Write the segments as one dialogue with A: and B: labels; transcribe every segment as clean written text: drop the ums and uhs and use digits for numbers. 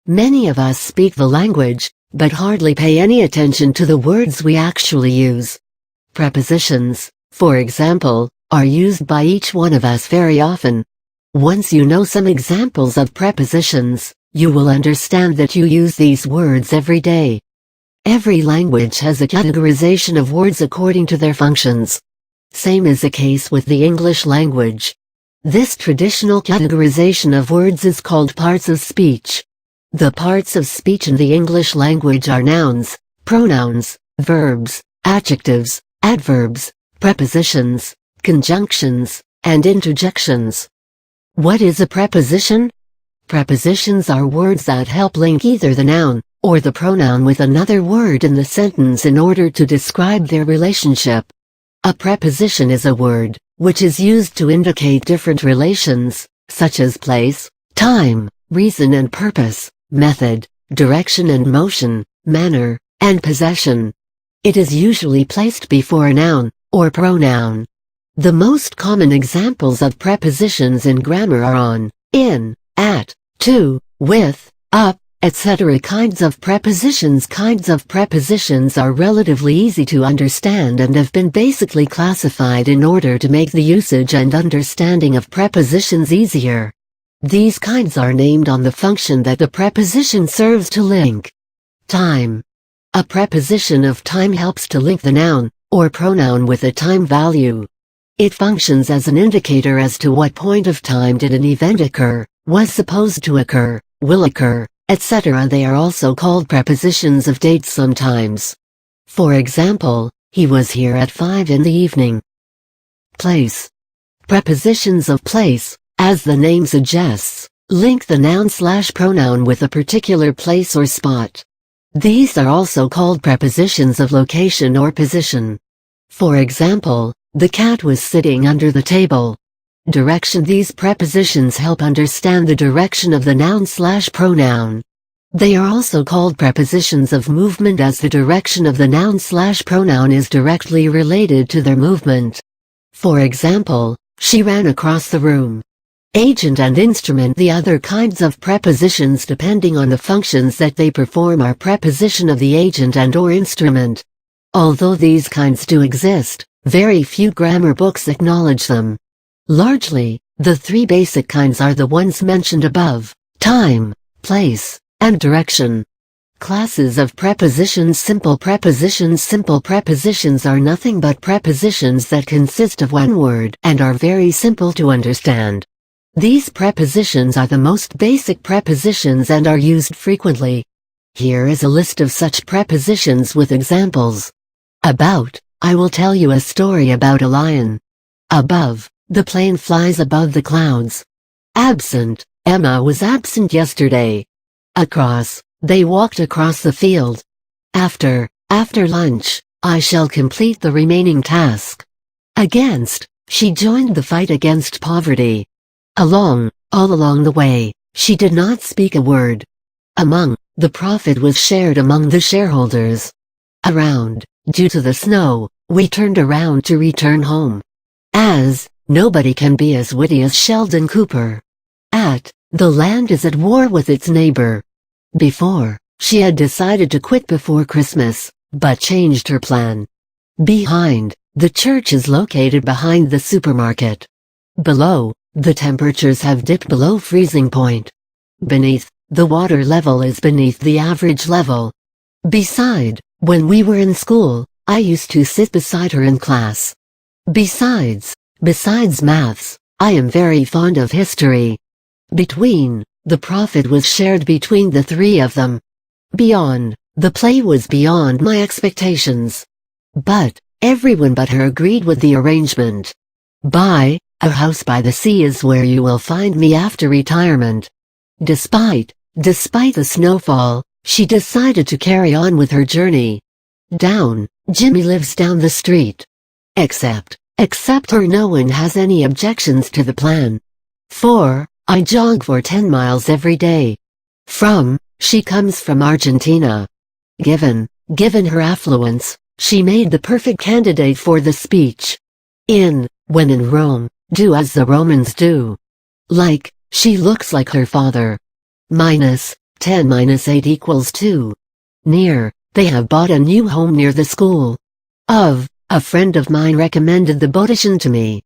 A: Many of us speak the language, but hardly pay any attention to the words we actually use. Prepositions, for example, are used by each one of us very often. Once you know some examples of prepositions, you will understand that you use these words every day. Every language has a categorization of words according to their functions. Same is the case with the English language. This traditional categorization of words is called parts of speech. The parts of speech in the English language are nouns, pronouns, verbs, adjectives, adverbs, prepositions, conjunctions, and interjections. What is a preposition? Prepositions are words that help link either the noun or the pronoun with another word in the sentence in order to describe their relationship. A preposition is a word which is used to indicate different relations, such as place, time, reason and purpose, method, direction and motion, manner, and possession. It is usually placed before a noun or pronoun. The most common examples of prepositions in grammar are on, in, at, to, with, up, etc. Kinds of prepositions are relatively easy to understand and have been basically classified in order to make the usage and understanding of prepositions easier. These kinds are named on the function that the preposition serves to link. Time. A preposition of time helps to link the noun or pronoun with a time value. It functions as an indicator as to what point of time did an event occur, was supposed to occur, will occur, etc. They are also called prepositions of date sometimes. For example, he was here at 5 in the evening. Place. Prepositions of place, as the name suggests, link the noun/pronoun with a particular place or spot. These are also called prepositions of location or position. For example, the cat was sitting under the table. Direction. These prepositions help understand the direction of the noun/pronoun. They are also called prepositions of movement as the direction of the noun/pronoun is directly related to their movement. For example, she ran across the room. Agent and instrument. The other kinds of prepositions depending on the functions that they perform are preposition of the agent and/or instrument. Although these kinds do exist, very few grammar books acknowledge them. Largely, the three basic kinds are the ones mentioned above: time, place, and direction. Classes of prepositions. Simple prepositions. Simple prepositions are nothing but prepositions that consist of one word and are very simple to understand. These prepositions are the most basic prepositions and are used frequently. Here is a list of such prepositions with examples. About. I will tell you a story about a lion. Above. The plane flies above the clouds. Absent. Emma was absent yesterday. Across. They walked across the field. After lunch, I shall complete the remaining task. Against. She joined the fight against poverty. Along. All along the way, she did not speak a word. Among. The profit was shared among the shareholders. Around. Due to the snow, we turned around to return home. As. Nobody can be as witty as Sheldon Cooper. At. The land is at war with its neighbor. Before. She had decided to quit before Christmas, but changed her plan. Behind. The church is located behind the supermarket. Below. The temperatures have dipped below freezing point. Beneath. The water level is beneath the average level. Beside. When we were in school, I used to sit beside her in class. Besides maths, I am very fond of history. Between. The profit was shared between the three of them. Beyond. The play was beyond my expectations. But, everyone but her agreed with the arrangement. By. A house by the sea is where you will find me after retirement. Despite the snowfall, she decided to carry on with her journey. Down. Jimmy lives down the street. Except her, no one has any objections to the plan. 4. I jog for 10 miles every day. From. She comes from Argentina. Given her affluence, she made the perfect candidate for the speech. In. When in Rome, do as the Romans do. Like. She looks like her father. Minus. 10 minus 8 equals 2. Near, they have bought a new home near the school. Of, a friend of mine recommended the Preposition to me.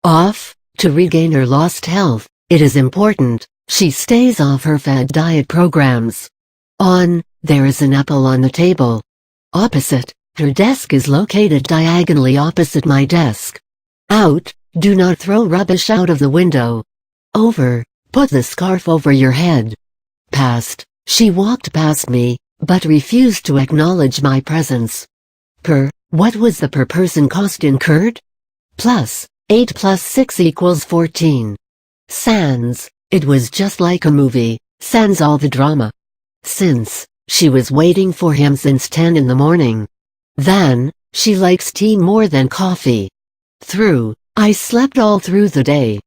A: Off, to regain her lost health, it is important she stays off her fad diet programs. On, there is an apple on the table. Opposite, her desk is located diagonally opposite my desk. Out, do not throw rubbish out of the window. Over, put the scarf over your head. Past, she walked past me, but refused to acknowledge my presence. Per, what was the per person cost incurred? Plus, 8 plus 6 equals 14. Sans, it was just like a movie, sans all the drama. Since, she was waiting for him since 10 in the morning. Then, she likes tea more than coffee. Through, I slept all through the day.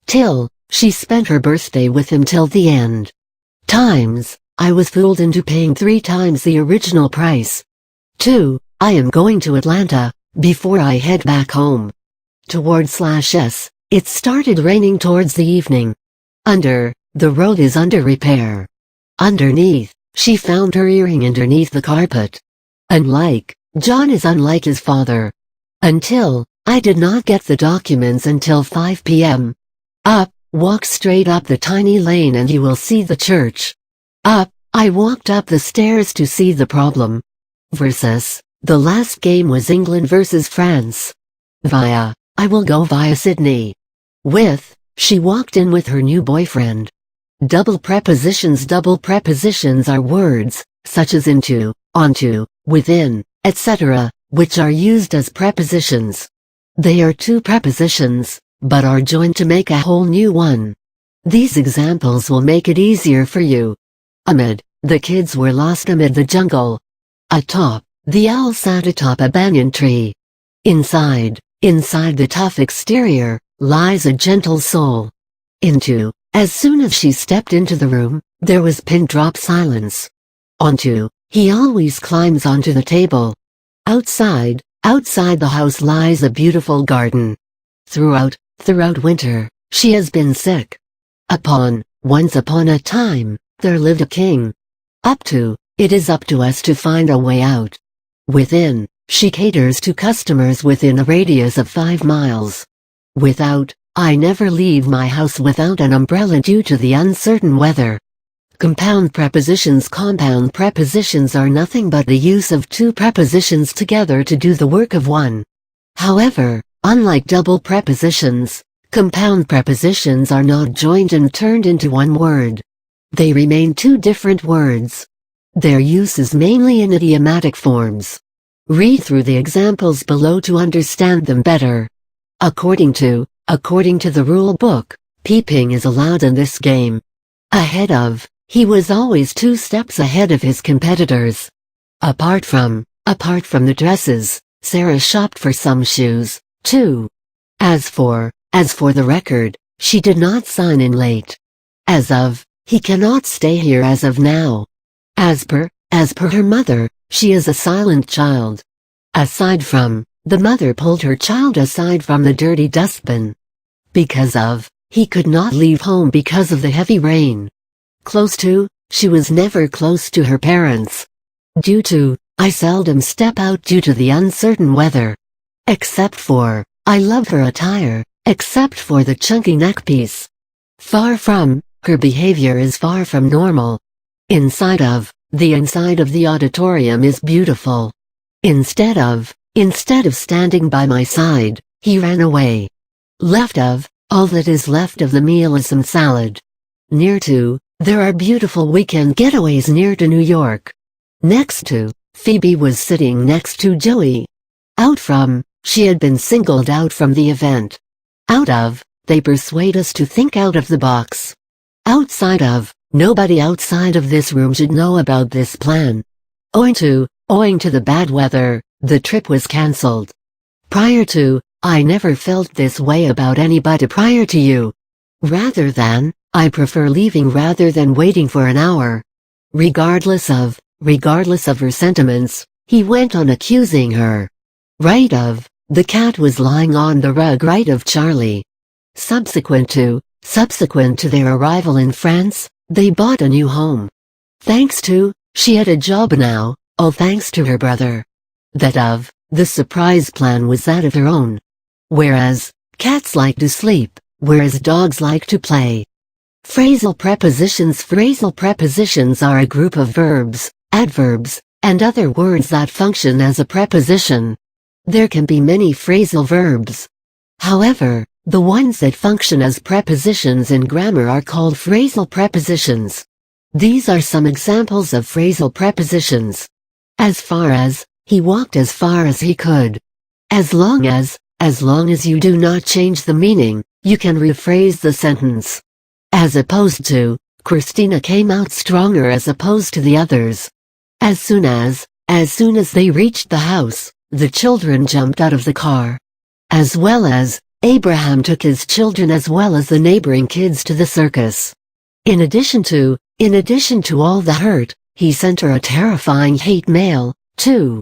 A: Till, she spent her birthday with him till the end. Times, I was fooled into paying 3 times the original price. 2, I am going to Atlanta, before I head back home. Toward/s, it started raining towards the evening. Under, the road is under repair. Underneath, she found her earring underneath the carpet. Unlike, John is unlike his father. Until, I did not get the documents until 5 p.m. Up, walk straight up the tiny lane and you will see the church. Up, I walked up the stairs to see the problem. Versus, the last game was England versus France. Via, I will go via Sydney. With, she walked in with her new boyfriend. Double prepositions are words, such as into, onto, within, etc., which are used as prepositions. They are 2 prepositions, but are joined to make a whole new one. These examples will make it easier for you. Amid, the kids were lost amid the jungle. Atop, the owl sat atop a banyan tree. Inside the tough exterior, lies a gentle soul. Into, as soon as she stepped into the room, there was pin-drop silence. Onto, he always climbs onto the table. Outside the house lies a beautiful garden. Throughout winter, she has been sick. Once upon a time, there lived a king. Up to, it is up to us to find a way out. Within, she caters to customers within a radius of 5 miles. Without, I never leave my house without an umbrella due to the uncertain weather. Compound prepositions are nothing but the use of 2 prepositions together to do the work of one. However, unlike double prepositions, compound prepositions are not joined and turned into one word. They remain 2 different words. Their use is mainly in idiomatic forms. Read through the examples below to understand them better. According to the rule book, peeping is allowed in this game. Ahead of, he was always 2 steps ahead of his competitors. Apart from the dresses, Sarah shopped for some shoes, too. As for the record, she did not sign in late. As of, he cannot stay here as of now. As per her mother, she is a silent child. Aside from, the mother pulled her child aside from the dirty dustbin. Because of, he could not leave home because of the heavy rain. Close to, she was never close to her parents. Due to, I seldom step out due to the uncertain weather. Except for, I love her attire, except for the chunky neckpiece. Far from, her behavior is far from normal. Inside of, the inside of the auditorium is beautiful. Instead of standing by my side, he ran away. Left of, all that is left of the meal is some salad. Near to, there are beautiful weekend getaways near to New York. Next to, Phoebe was sitting next to Joey. Out from, she had been singled out from the event. Out of, they persuade us to think out of the box. Outside of, nobody outside of this room should know about this plan. Owing to the bad weather, the trip was cancelled. Prior to, I never felt this way about anybody prior to you. Rather than, I prefer leaving rather than waiting for an hour. Regardless of her sentiments, he went on accusing her. Right of, the cat was lying on the rug right of Charlie. Subsequent to their arrival in France, they bought a new home. Thanks to, she had a job now, all thanks to her brother. That of, the surprise plan was that of her own. Whereas, cats like to sleep, whereas dogs like to play. Phrasal prepositions. Phrasal prepositions are a group of verbs, adverbs, and other words that function as a preposition. There can be many phrasal verbs. However, the ones that function as prepositions in grammar are called phrasal prepositions. These are some examples of phrasal prepositions. As far as, he walked as far as he could. As long as you do not change the meaning, you can rephrase the sentence. As opposed to, Christina came out stronger as opposed to the others. As soon as they reached the house, the children jumped out of the car. As well as, Abraham took his children as well as the neighboring kids to the circus. In addition to all the hurt, he sent her a terrifying hate mail, too.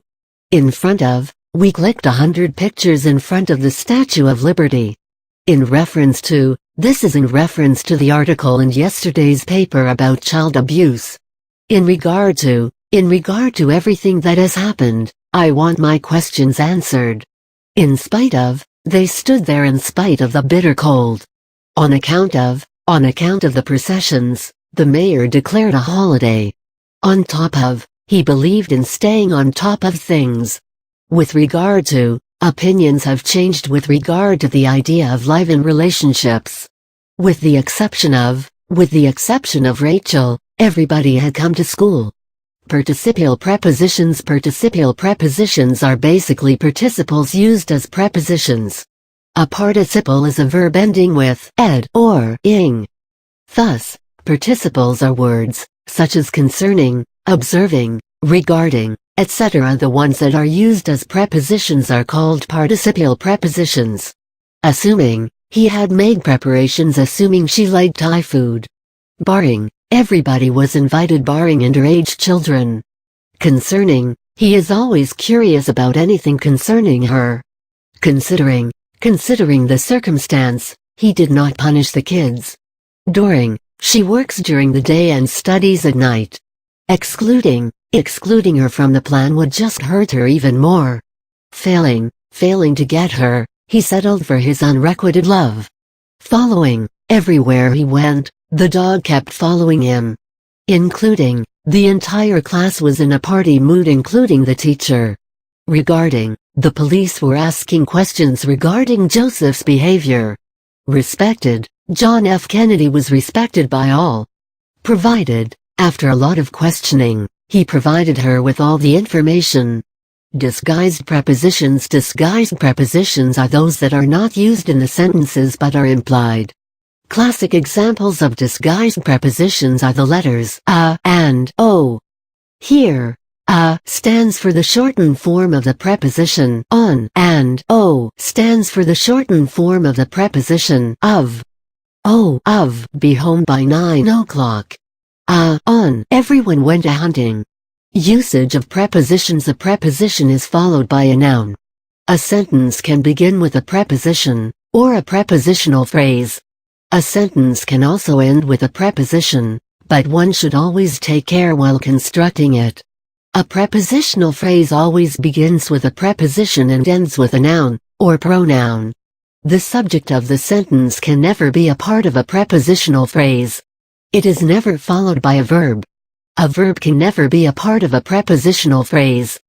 A: In front of, we clicked 100 pictures in front of the Statue of Liberty. This is in reference to the article in yesterday's paper about child abuse. In regard to everything that has happened, I want my questions answered. In spite of, they stood there in spite of the bitter cold. On account of the processions, the mayor declared a holiday. On top of, he believed in staying on top of things. With regard to, opinions have changed with regard to the idea of live-in relationships. With the exception of Rachel, everybody had come to school. Participial prepositions. Participial prepositions are basically participles used as prepositions. A participle is a verb ending with ed or ing. Thus, participles are words, such as concerning, observing, regarding, etc. The ones that are used as prepositions are called participial prepositions. Assuming, he had made preparations. Assuming she liked Thai food. Barring, everybody was invited barring underage children. Concerning, he is always curious about anything concerning her. Considering the circumstance, he did not punish the kids. During, she works during the day and studies at night. Excluding her from the plan would just hurt her even more. Failing to get her, he settled for his unrequited love. Following, everywhere he went, the dog kept following him. Including, the entire class was in a party mood including the teacher. Regarding, the police were asking questions regarding Joseph's behavior. Respected, John F. Kennedy was respected by all. Provided, after a lot of questioning, he provided her with all the information. Disguised prepositions. Disguised prepositions are those that are not used in the sentences but are implied. Classic examples of disguised prepositions are the letters a and o. Here, a stands for the shortened form of the preposition on and o stands for the shortened form of the preposition of. O of be home by 9 o'clock. On everyone went a hunting. Usage of prepositions. A preposition is followed by a noun. A sentence can begin with a preposition, or a prepositional phrase. A sentence can also end with a preposition, but one should always take care while constructing it. A prepositional phrase always begins with a preposition and ends with a noun, or pronoun. The subject of the sentence can never be a part of a prepositional phrase. It is never followed by a verb. A verb can never be a part of a prepositional phrase.